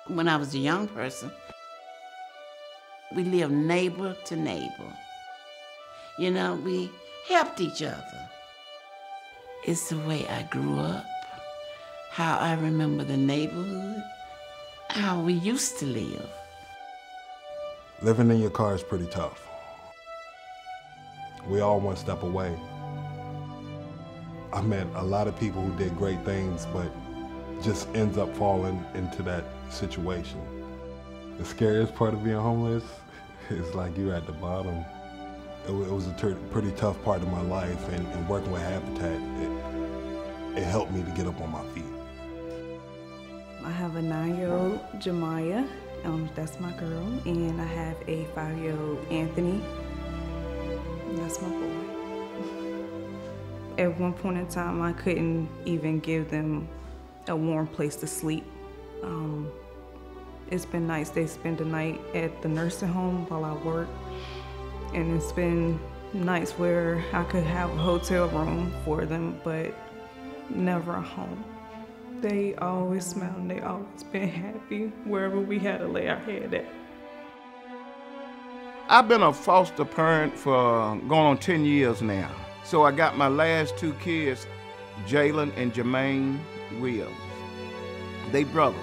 When I was a young person, we lived neighbor to neighbor. You know, we helped each other. It's the way I grew up, how I remember the neighborhood, how we used to live. Living in your car is pretty tough. We all one step away. I met a lot of people who did great things, but just ends up falling into that situation. The scariest part of being homeless is like you're at the bottom. It was a pretty tough part of my life, and working with Habitat, it helped me to get up on my feet. I have a 9-year-old, Jemiah, that's my girl, and I have a 5-year-old, Anthony, and that's my boy. At one point in time, I couldn't even give them a warm place to sleep. It's been nice. They spend the night at the nursing home while I work, and it's been nice where I could have a hotel room for them, but never a home. They always smile and they always been happy wherever we had to lay our head at. I've been a foster parent for going on 10 years now. So I got my last 2 kids, Jalen and Jermaine Williams. They brothers.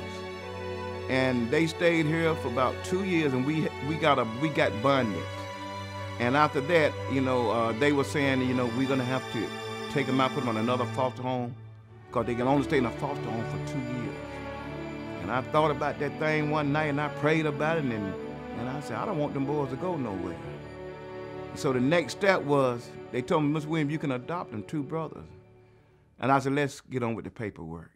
And they stayed here for about 2 years, and we got bonded. And after that, you know, they were saying, you know, we're gonna have to take them out, put them on another foster home, because they can only stay in a foster home for 2 years. And I thought about that thing one night, and I prayed about it, and I said, I don't want them boys to go nowhere. So the next step was, they told me, Miss Williams, you can adopt them, 2 brothers. And I said, let's get on with the paperwork.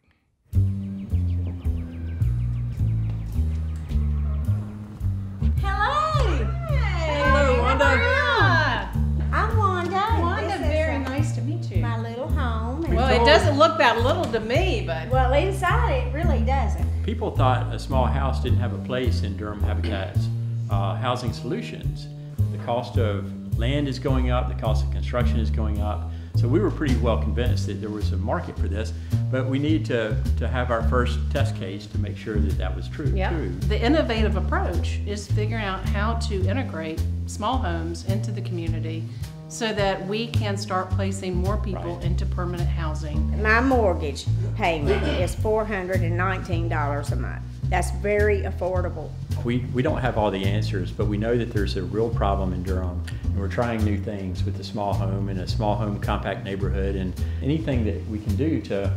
I'm Wanda. Wanda, very nice to meet you. My little home. Well, it doesn't look that little to me, but... Well, inside it really doesn't. People thought a small house didn't have a place in Durham Habitat's housing solutions. The cost of land is going up, the cost of construction is going up. So we were pretty well convinced that there was a market for this, but we need to have our first test case to make sure that that was true. Yeah. Too. The innovative approach is figuring out how to integrate small homes into the community so that we can start placing more people into permanent housing. My mortgage payment is $419 a month. That's very affordable. We don't have all the answers, but we know that there's a real problem in Durham, and we're trying new things with the small home and a small home compact neighborhood, and anything that we can do to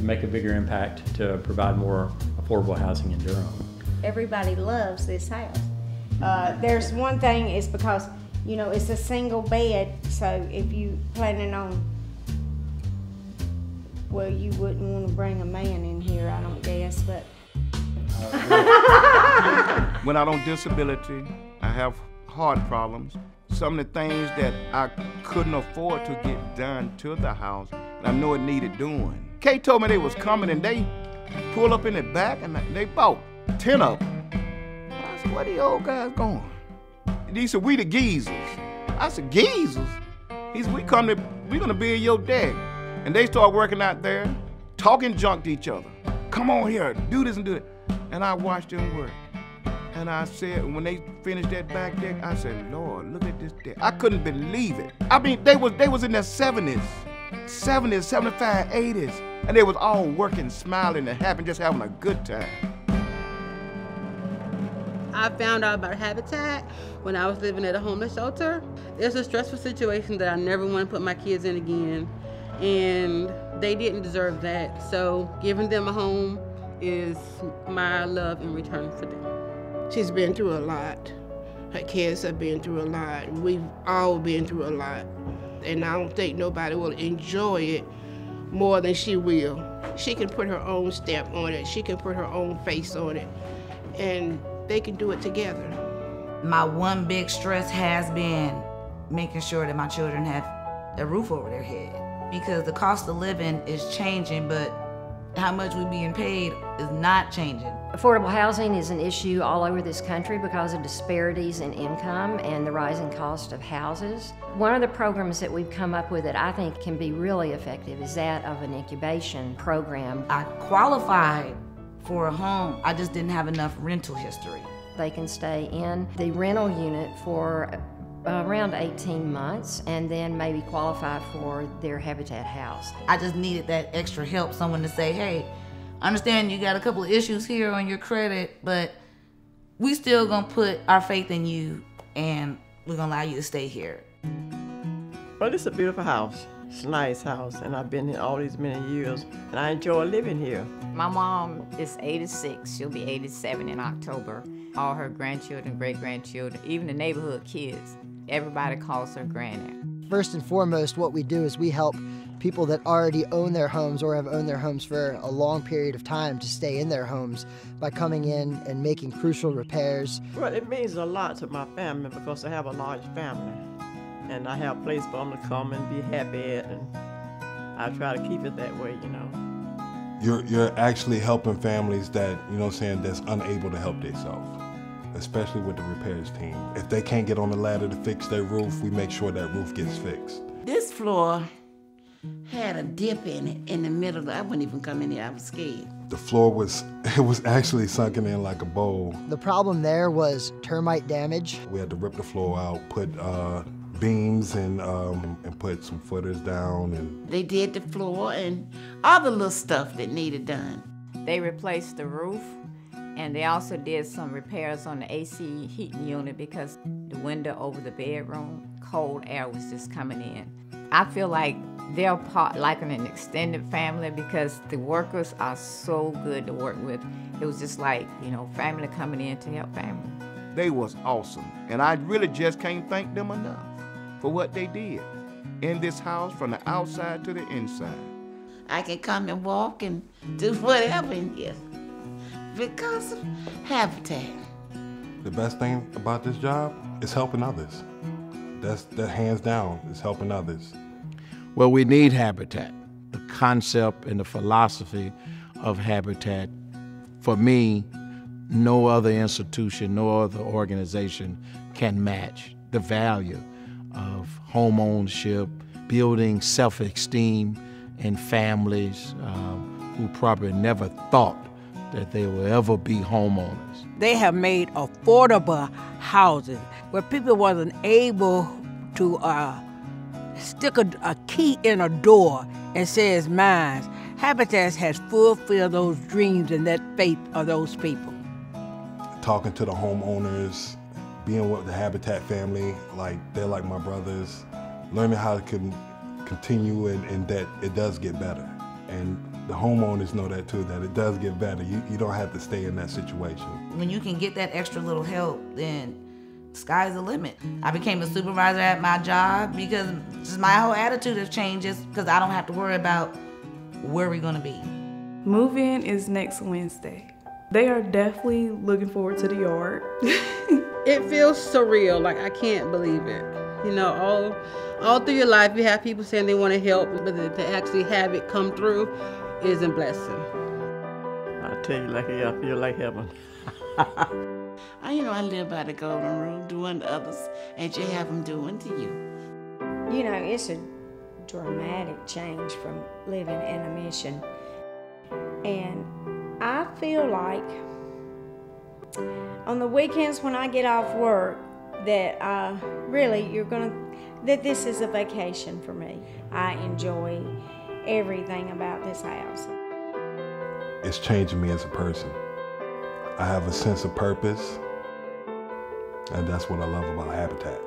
make a bigger impact to provide more affordable housing in Durham. Everybody loves this house. There's one thing, is because, you know, it's a single bed, so if you planning on, well, you wouldn't want to bring a man in here, I don't guess, but. When I'm on disability, I have heart problems. Some of the things that I couldn't afford to get done to the house, and I know it needed doing. Kay told me they was coming, and they pulled up in the back, and they bought 10 of them. I said, where the old guys going? He said, we the geezers. I said, geezers? He said, we're gonna build your deck. And they start working out there, talking junk to each other. Come on here, do this and do it. And I watched them work. And I said, when they finished that back deck, I said, Lord, look at this deck. I couldn't believe it. I mean, they was in their 70s, 75, 80s. And they was all working, smiling, and happy, just having a good time. I found out about Habitat when I was living at a homeless shelter. It's a stressful situation that I never want to put my kids in again. And they didn't deserve that. So giving them a home is my love in return for them. She's been through a lot. Her kids have been through a lot. We've all been through a lot. And I don't think nobody will enjoy it more than she will. She can put her own stamp on it. She can put her own face on it. And they can do it together. My one big stress has been making sure that my children have a roof over their head. Because the cost of living is changing, but how much we're being paid is not changing. Affordable housing is an issue all over this country because of disparities in income and the rising cost of houses. One of the programs that we've come up with that I think can be really effective is that of an incubation program. I qualified for a home. I just didn't have enough rental history. They can stay in the rental unit for around 18 months and then maybe qualify for their Habitat house. I just needed that extra help, someone to say, hey, I understand you got a couple of issues here on your credit, but we still gonna put our faith in you and we're gonna allow you to stay here. Well, it's a beautiful house. It's a nice house, and I've been here all these many years, and I enjoy living here. My mom is 86. She'll be 87 in October. All her grandchildren, great-grandchildren, even the neighborhood kids, everybody calls her Granny. First and foremost, what we do is we help people that already own their homes or have owned their homes for a long period of time to stay in their homes by coming in and making crucial repairs. Well, it means a lot to my family because I have a large family. And I have a place for them to come and be happy at, and I try to keep it that way, you know. You're actually helping families that, you know what I'm saying, that's unable to help themselves, especially with the repairs team. If they can't get on the ladder to fix their roof, we make sure that roof gets fixed. This floor had a dip in it in the middle. I wouldn't even come in here, I was scared. The floor was actually sunken in like a bowl. The problem there was termite damage. We had to rip the floor out, put beams and put some footers down. And they did the floor and all the little stuff that needed done. They replaced the roof, and they also did some repairs on the AC heating unit because the window over the bedroom, cold air was just coming in. I feel like they're part like an extended family because the workers are so good to work with. It was just like, you know, family coming in to help family. They was awesome, and I really just can't thank them enough for what they did in this house from the outside to the inside. I can come and walk and do whatever in here because of Habitat. The best thing about this job is helping others. That hands down is helping others. Well, we need Habitat. The concept and the philosophy of Habitat, for me, no other institution, no other organization can match the value of home ownership, building self-esteem in families who probably never thought that they will ever be homeowners. They have made affordable housing where people wasn't able to stick a key in a door and say it's mine. Habitat has fulfilled those dreams and that faith of those people. Talking to the homeowners, being with the Habitat family, like they're like my brothers, learning how to continue and that it does get better. And the homeowners know that too, that it does get better. You don't have to stay in that situation. When you can get that extra little help, then sky's the limit. I became a supervisor at my job because just my whole attitude has changed because I don't have to worry about where we're gonna be. Move-in is next Wednesday. They are definitely looking forward to the yard. It feels surreal, like I can't believe it. You know, all through your life you have people saying they want to help, but to actually have it come through is a blessing. I tell you, like, I feel like heaven. I live by the golden rule, doing to others as you have them doing to you. You know, it's a dramatic change from living in a mission. And I feel like on the weekends when I get off work that that this is a vacation for me. I enjoy everything about this house. It's changing me as a person. I have a sense of purpose, and that's what I love about Habitat.